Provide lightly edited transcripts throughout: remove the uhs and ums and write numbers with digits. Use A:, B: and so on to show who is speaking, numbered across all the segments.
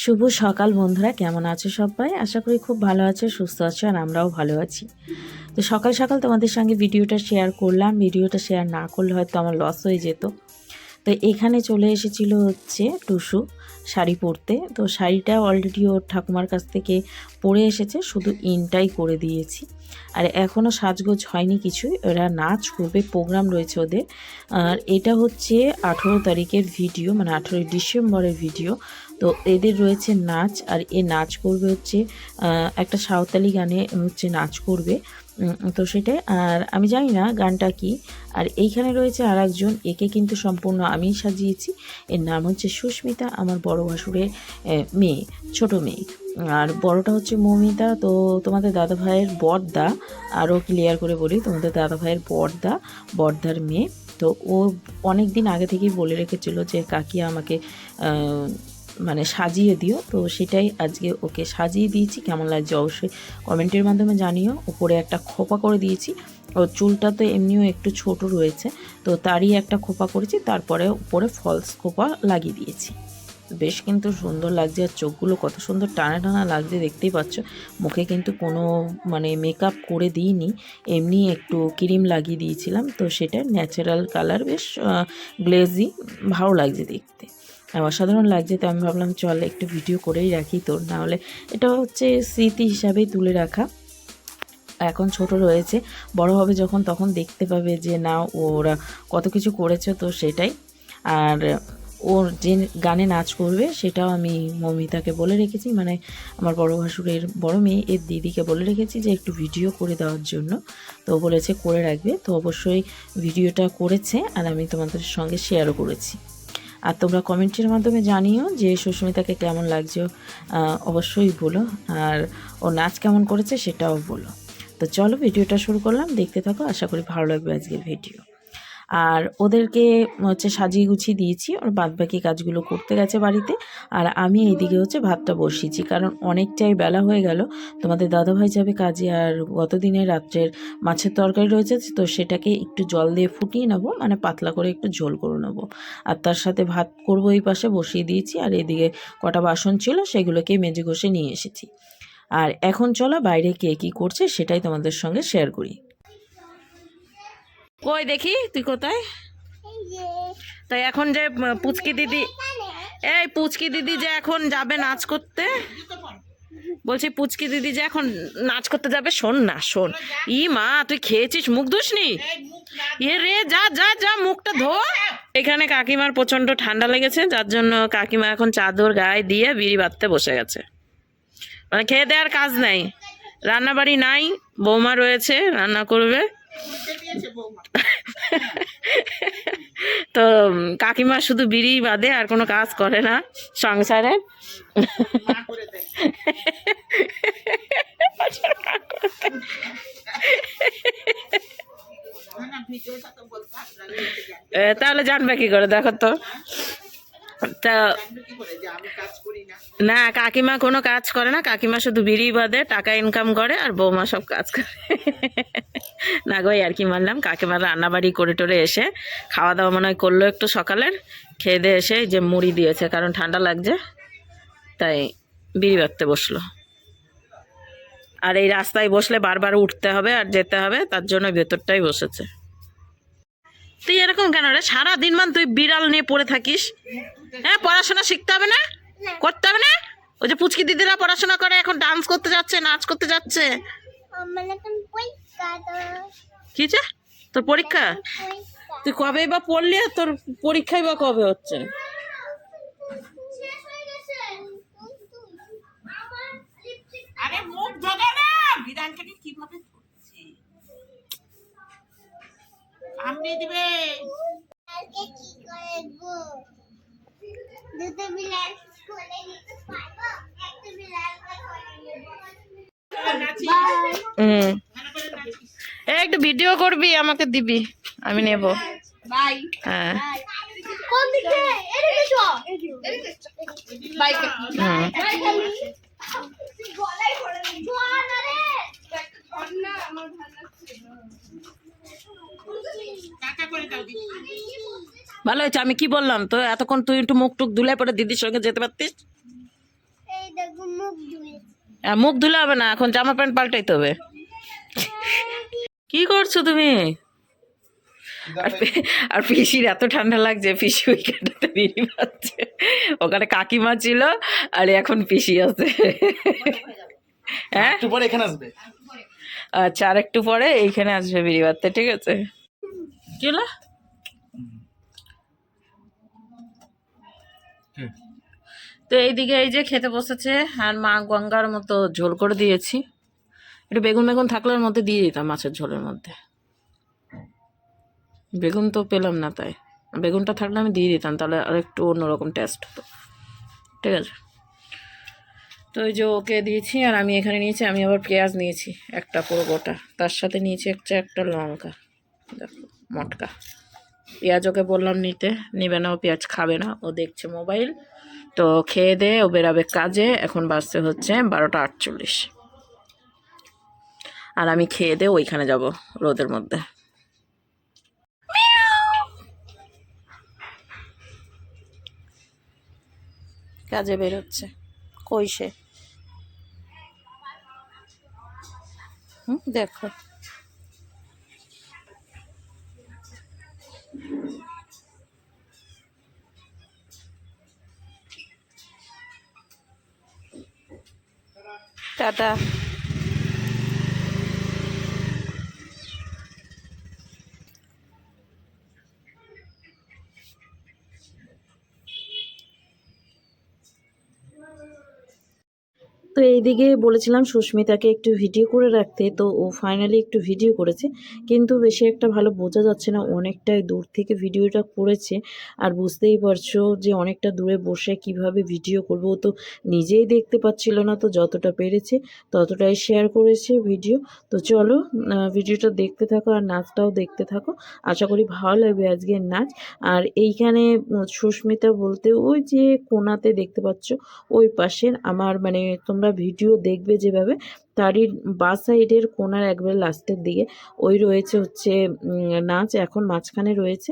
A: শুভ সকাল বন্ধুরা, কেমন আছো সবাই? আশা করি খুব ভালো আছো, সুস্থ আছো, আর আমরাও ভালো আছি। তো সকাল সকাল তোমাদের সঙ্গে ভিডিওটা শেয়ার করলাম। ভিডিওটা শেয়ার না করলে হয়তো আমার লস হয়ে যেত। তো এখানে চলে এসেছিল হচ্ছে টুসু শাড়ি পরতে। তো শাড়িটা অলরেডি ওর ঠাকুমার কাছ থেকে পরে এসেছে, শুধু ইনটাই করে দিয়েছি। আর এখনও সাজগোজ হয়নি কিছুই, ওরা নাচ করবে, প্রোগ্রাম রয়েছে ওদের। আর এটা হচ্ছে 18 তারিখের ভিডিও, মানে 18 ডিসেম্বরের ভিডিও। তো এদের রয়েছে নাচ, আর এ নাচ করবে হচ্ছে একটা সাঁওতালি গানে হচ্ছে নাচ করবে। তো সেটাই। আর আমি জানি না গানটা কি। আর এইখানে রয়েছে আর একজন, একে কিন্তু সম্পূর্ণ আমিই সাজিয়েছি। এর নাম হচ্ছে সুস্মিতা, আমার বড় ভাসুরের মেয়ে, ছোট মেয়ে। আর বড়টা হচ্ছে মৌমিতা। তো তোমাদের দাদা ভাইয়ের বড়দা, আরও ক্লিয়ার করে বলি, তোমাদের দাদা ভাইয়ের বড়দার মেয়ে। তো ও অনেক দিন আগে থেকেই বলে রেখেছিল যে কাকি আমাকে মানে সাজিয়ে দিও। তো সেটাই আজকে ওকে সাজিয়ে দিয়েছি। কেমন লাগছে অবশ্যই কমেন্টের মাধ্যমে জানিও। উপরে একটা খোপা করে দিয়েছি, ওর চুলটা তো এমনিও একটু ছোট রয়েছে, তো তারই একটা খোপা করেছি, তারপরে উপরে ফলস খোপা লাগিয়ে দিয়েছি। বেশ কিন্তু সুন্দর লাগছে, আর চোখগুলো কত সুন্দর টানা টানা লাগছে, দেখতেই পাচ্ছ। মুখে কিন্তু কোনো মানে মেকআপ করে দিইনি, এমনি একটু ক্রিম লাগিয়ে দিয়েছিলাম। তো সেটা ন্যাচারাল কালার, বেশ গ্লেজি, ভালো লাগছে দেখতে, অসাধারণ লাগছে। তো আমি ভাবলাম চল একটু ভিডিও করেই রাখি তোর, নাহলে এটা হচ্ছে স্মৃতি হিসাবেই তুলে রাখা। এখন ছোট রয়েছে, বড় হবে যখন তখন দেখতে পাবে যে না ওরা কত কিছু করেছে। তো সেটাই। আর ওর যে গানে নাচ করবে সেটাও আমি মৌমিতাকে বলে রেখেছি, মানে আমার বড় ভাসুরের বড় মেয়ে, এর দিদিকে বলে রেখেছি যে একটু ভিডিও করে দেওয়ার জন্য। তো বলেছে করে রাখবে। তো অবশ্যই ভিডিওটা করেছে, আর আমি তোমাদের সঙ্গে শেয়ারও করেছি। আর তোমরা কমেন্টের মাধ্যমে জানিও যে সুস্মিতাকে কেমন লাগছে, অবশ্যই বলো। আর ও নাচ কেমন করেছে সেটাও বলো। তো চলো ভিডিওটা শুরু করলাম, দেখতে থাকো, আশা করি ভালো লাগবে আজকের ভিডিও। আর ওদেরকে হচ্ছে সাজিয়ে গুছিয়ে দিয়েছি, ওর বাদবাকি কাজগুলো করতে গেছে বাড়িতে। আর আমি এইদিকে হচ্ছে ভাতটা বসিয়েছি, কারণ অনেকটাই বেলা হয়ে গেল। তোমাদের দাদাভাই যাবে কাজে, আর গত দিনের রাত্রের মাছের তরকারি রয়েছে, তো সেটাকে একটু জল দিয়ে ফুটিয়ে নেবো, মানে পাতলা করে একটু ঝোল করে নেবো। আর তার সাথে ভাত করবো, এই পাশে বসিয়ে দিয়েছি। আর এদিকে কটা বাসন ছিল, সেগুলোকে মেজে ঘষে নিয়ে এসেছি। আর এখন চলো বাইরে কে কী করছে সেটাই তোমাদের সঙ্গে শেয়ার করি। কই দেখি তুই কোথায়? তাই এখন যে পুচকি দিদি, এই পুচকি দিদি যে এখন যাবে নাচ করতে, বলছি পুচকি দিদি যে এখন নাচ করতে যাবে, শোন না শোন। ই মা, তুই খেয়েছিস, মুখ ধুসনি? এ রে, যা যা যা, মুখটা ধো। এখানে কাকিমার প্রচন্ড ঠান্ডা লেগেছে, যার জন্য কাকিমা এখন চাদর গায়ে দিয়ে বিড়ি বাঁধতে বসে গেছে। মানে খেয়ে দেওয়ার কাজ নাই, রান্নাবাড়ি নাই, বৌমা রয়েছে রান্না করবে। তো কাকিমা শুধু বিড়ি বাদে আর কোনো কাজ করে না সংসারে। তাহলে জানবে কি করে, দেখো তো। তা না, কাকিমা কোনো কাজ করে না, কাকিমা শুধু বিড়ি বাদে টাকা ইনকাম করে, আর বৌমা সব কাজ করে। না গো, আর কি মানলাম। কাকিমা রান্নাবাড়ি করে টোরে এসে খাওয়া দাওয়া মনে হয় করলো একটু সকালের, খেয়ে দিয়ে এসে যে মুড়ি দিয়েছে, কারণ ঠান্ডা লাগছে, তাই বিড়ি বাঁধতে বসলো। আর এই রাস্তায় বসলে বারবার উঠতে হবে আর যেতে হবে, তার জন্য ভেতরটাই বসেছে। তুই এরকম কেন রে, সারাদিন তুই বিড়াল নিয়ে পড়ে থাকিস? হ্যাঁ, পড়াশোনা শিখতে হবে না, করতে হবে না? ওই যে পুচকি দিদিরা পড়াশোনা করে, এখন ডান্স করতে যাচ্ছে, নাচ করতে যাচ্ছে। কি যে তোর পরীক্ষা? তুই কবে বা পড়লি, আর তোর পরীক্ষাই বা কবে হচ্ছে? আরে মুখ ধরে না, বিড়ালটাকে কিভাবে ধরছি, কামড়ে দিবে। কালকে কি করব, দুটো বিড়াল কোলে নিতে পারবো, একটা বিড়ালকে কোলে নেব। একটু ভিডিও করবি, আমাকে দিবি, আমি নেব। বাই। হ্যাঁ, কোন দিকে? এদিকে এসো, বাই। গলায় ধরে নি, ধর না রে, ধর না, আমার ভালো লাগছে না। টাকা করে দাও দিদি। ভালো হয়েছে, আমি কি বললাম তো এতক্ষণ, তুই একটু মুখ টুক ধুলে পরে দিদির সঙ্গে যেতে পারতিস। মুখ ধুলে হবে না, এখন জামা প্যান্ট পাল্টাইতে হবে। কি করছো তুমি? আর পিসির এত ঠান্ডা লাগছে, পিসি ওইখানটাতে বিড়ি পাচ্ছে। ওখানে কাকিমা ছিল আর এখন পিসি আছে। হ্যাঁ এখানে আসবে। আচ্ছা, আর একটু পরে এইখানে আসবে বিড়ি বাঁধতে, ঠিক আছে? কি হলো? তো এইদিকে এই যে খেতে বসেছে, আর মা গঙ্গার মতো ঝোল করে দিয়েছি। একটু বেগুন বেগুন থাকলে ওর মধ্যে দিয়ে দিতাম, মাছের ঝোলের মধ্যে। বেগুন তো পেলাম না, তাই বেগুনটা থাকলে আমি দিয়ে দিতাম, তাহলে আর একটু অন্যরকম টেস্ট হতো। ঠিক আছে, তো ওই যে ওকে দিয়েছি, আর আমি এখানে নিয়েছি, আমি আবার পেঁয়াজ নিয়েছি একটা পুরো গোটা, তার সাথে নিয়েছি একটা লঙ্কা, দেখো মটকা। পেঁয়াজ ওকে বললাম নিতে, নেবে না, ও পেঁয়াজ খাবে না, ও দেখছে মোবাইল। তো খেয়ে দিয়ে ও বেরাবে কাজে। এখন বাজতে হচ্ছে 12:48, আর আমি খেয়ে দিয়ে ওইখানে যাব রোদের মধ্যে। কাজে বেরোচ্ছে, কই সে? দেখো টাটা। তো এইদিকে বলেছিলাম সুস্মিতাকে একটু ভিডিও করে রাখতে, তো ও ফাইনালি একটু ভিডিও করেছে, কিন্তু বেশি একটা ভালো বোঝা যাচ্ছে না, অনেকটাই দূর থেকে ভিডিওটা করেছে। আর বুঝতেই পারছো যে অনেকটা দূরে বসে কিভাবে ভিডিও করবো, ও তো নিজেই দেখতে পাচ্ছিল না, তো যতটা পেরেছে ততটাই শেয়ার করেছে ভিডিও। তো চলো ভিডিওটা দেখতে থাকো আর নাচটাও দেখতে থাকো, আশা করি ভালো লাগবে আজকের নাচ। আর এইখানে সুস্মিতা বলতে ওই যে কোণাতে দেখতে পাচ্ছ, ওই পাশের আমার মানে তোমরা ভিডিও দেখবে যেভাবে, তারই বাঁ সাইডের কোণার একবারে লাস্টের দিকে ওই রয়েছে হচ্ছে নাচ, এখন মাঝখানে রয়েছে।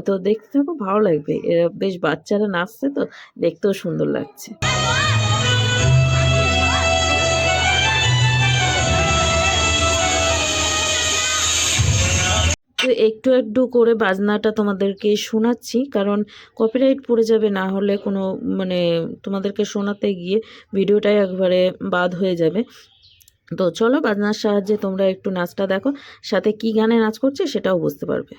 A: তো দেখতে থাকো, ভালো লাগবে, এরা বেশ বাচ্চারা নাচছে, তো দেখতেও সুন্দর লাগছে। তো একটু একটু করে বাজনাটা তোমাদেরকে শোনাচ্ছি, কারণ কপিরাইট পড়ে যাবে, না হলে কোনো মানে তোমাদেরকে শোনাতে গিয়ে ভিডিওটাই একবারে বাদ হয়ে যাবে। তো চলো বাজনার সাহায্যে তোমরা একটু নাচটা দেখো, সাথে কি গানে নাচ করছে সেটাও বুঝতে পারবে।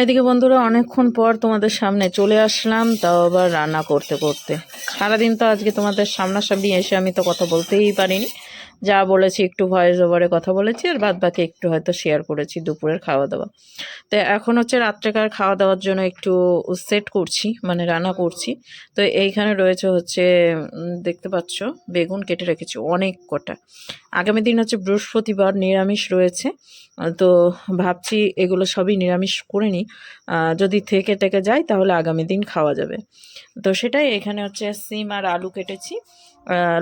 A: এদিকে বন্ধুরা অনেকক্ষণ পর তোমাদের সামনে চলে আসলাম, তাও আবার রান্না করতে করতে। সারাদিন তো আজকে তোমাদের সামনাসামনি এসে আমি তো কথা বলতেই পারিনি, যা বলেছি একটু ভয়েস ওভারে কথা বলেছি, আর বাদ বাকি একটু হয়তো শেয়ার করেছি দুপুরের খাওয়া দাওয়া। তো এখন হচ্ছে রাত্রেকার খাওয়া দাওয়ার জন্য একটু সেট করছি, মানে রান্না করছি। তো এইখানে রয়েছে হচ্ছে দেখতে পাচ্ছ বেগুন কেটে রেখেছি অনেক কটা। আগামী দিন হচ্ছে বৃহস্পতিবার, নিরামিষ রয়েছে। তো ভাবছি এগুলো সবই নিরামিষ করে নিই, যদি থেকে টেকে যায় তাহলে আগামী দিন খাওয়া যাবে। তো সেটাই এখানে হচ্ছে সিম আর আলু কেটেছি,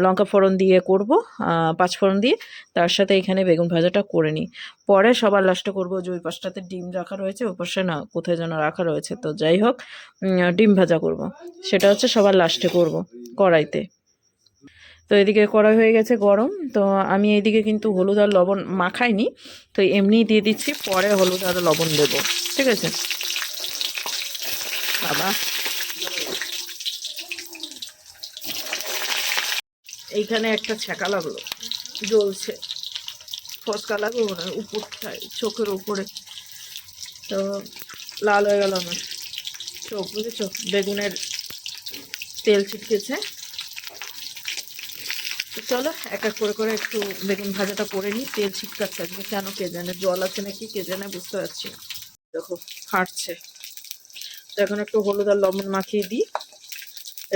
A: লঙ্কা ফোড়ন দিয়ে করব, পাঁচ ফোড়ন দিয়ে। তার সাথে এখানে বেগুন ভাজাটা করে নিই, পরে সবার লাস্টে করবো। যে ওই পাশটাতে ডিম রাখা রয়েছে, ওই পাশে না কোথায় যেন রাখা রয়েছে, তো যাই হোক ডিম ভাজা করব, সেটা হচ্ছে সবার লাস্টে করব কড়াইতে। তো এদিকে কড়াই হয়ে গেছে গরম। তো আমি এইদিকে কিন্তু হলুদ আর লবণ মাখাইনি, তো এমনিই দিয়ে দিচ্ছি, পরে হলুদ আর লবণ দেবো, ঠিক আছে। বাবা এইখানে একটা ছ্যাঁকা লাগলো, জ্বলছে, ফসকা লাগলো না উপরটায়, চোখের উপরে। তো লাল হয়ে গেল আমার চোখ, বুঝেছ, বেগুনের তেল ছিটকেছে। তো চলো এক এক করে করে একটু বেগুন ভাজাটা করে নিই। তেল ছিটকাচ্ছে আজকে কেন কে জানে, জল আছে নাকি কে জানে, বুঝতে পারছি না। দেখো ফাটছে। তো এখন একটু হলুদ আর লবণ মাখিয়ে দিই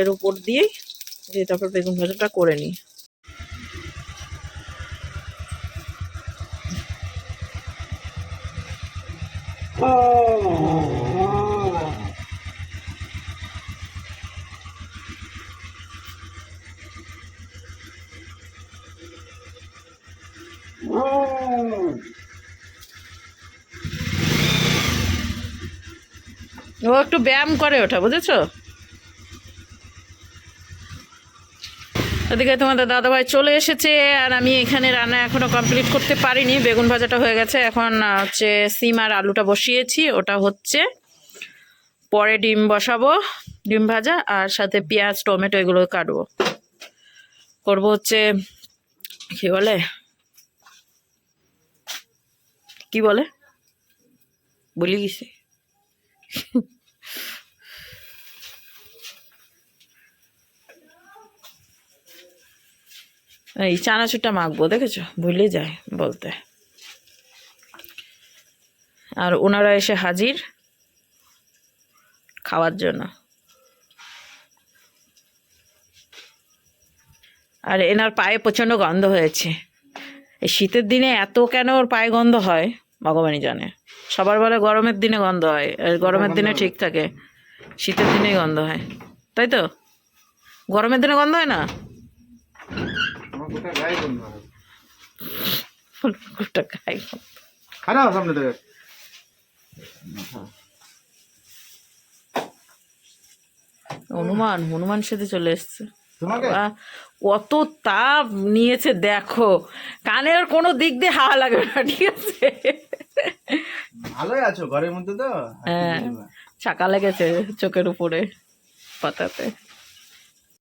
A: এর উপর দিয়েই, দিয়ে তারপর বেগুন ভাজাটা করে নিই। ও একটু ব্যায়াম করে ওঠা, বুঝেছো। ওদিকে তোমাদের দাদাভাই চলে এসেছে, আর আমি এখানে রান্না এখনো কমপ্লিট করতে পারিনি। বেগুন ভাজাটা হয়ে গেছে, এখন হচ্ছে সিম আর আলুটা বসিয়েছি, ওটা হচ্ছে। পরে ডিম বসাবো, ডিম ভাজা, আর সাথে পেঁয়াজ টমেটো এগুলো কাটবো, করবো হচ্ছে কি বলে, কি বলে বলি গেছি, এই চানাচুরটা মাখবো, দেখেছো, ভুলে যায় বলতে। আর ওনারা এসে হাজির খাওয়ার জন্য। আর এনার পায়ে প্রচণ্ড গন্ধ হয়েছে। এই শীতের দিনে এত কেন ওর পায়ে গন্ধ হয় ভগবানই জানে। সবার বলে গরমের দিনে গন্ধ হয়, আর গরমের দিনে ঠিক থাকে, শীতের দিনেই গন্ধ হয়, তাই তো। গরমের দিনে গন্ধ হয় না, গোটা গায়ে গন্ধ। হনুমান সেজে চলে এসছে, কত তাপ নিয়েছে দেখো, কানের কোনো দিক দিয়ে হাওয়া লাগবে না, ঠিক আছে।
B: ভালোই আছো ঘরের মধ্যে তো।
A: হ্যাঁ, ছাকা লেগেছে চোখের উপরে পাতাতে।